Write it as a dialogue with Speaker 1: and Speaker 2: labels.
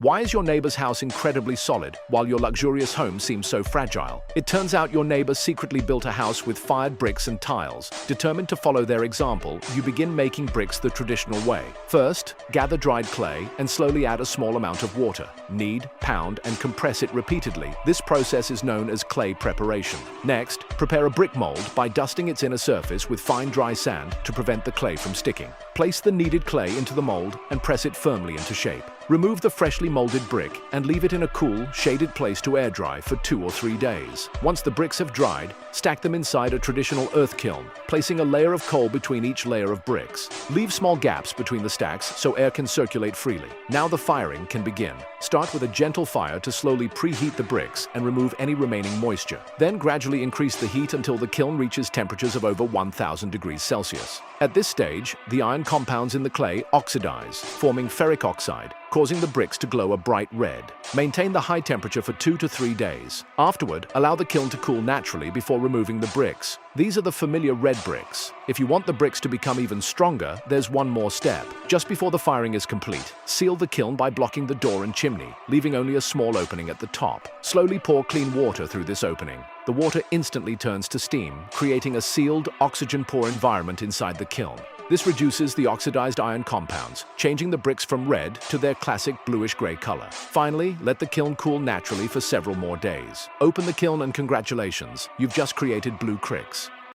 Speaker 1: Why is your neighbor's house incredibly solid while your luxurious home seems so fragile? It turns out your neighbor secretly built a house with fired bricks and tiles. Determined to follow their example, you begin making bricks the traditional way. First, gather dried clay and slowly add a small amount of water. Knead, pound, and compress it repeatedly. This process is known as clay preparation. Next, prepare a brick mold by dusting its inner surface with fine dry sand to prevent the clay from sticking. Place the kneaded clay into the mold and press it firmly into shape. Remove the freshly molded brick and leave it in a cool, shaded place to air dry for 2 or 3 days. Once the bricks have dried, stack them inside a traditional earth kiln, placing a layer of coal between each layer of bricks. Leave small gaps between the stacks so air can circulate freely. Now the firing can begin. Start with a gentle fire to slowly preheat the bricks and remove any remaining moisture. Then gradually increase the heat until the kiln reaches temperatures of over 1000 degrees Celsius. At this stage, the iron compounds in the clay oxidize, forming ferric oxide, causing the bricks to glow a bright red. Maintain the high temperature for 2 to 3 days. Afterward, allow the kiln to cool naturally before removing the bricks. These are the familiar red bricks. If you want the bricks to become even stronger, there's one more step. Just before the firing is complete, seal the kiln by blocking the door and chimney, leaving only a small opening at the top. Slowly pour clean water through this opening. The water instantly turns to steam, creating a sealed, oxygen-poor environment inside the kiln. This reduces the oxidized iron compounds, changing the bricks from red to their classic bluish-gray color. Finally, let the kiln cool naturally for several more days. Open the kiln and congratulations, you've just created blue cricks.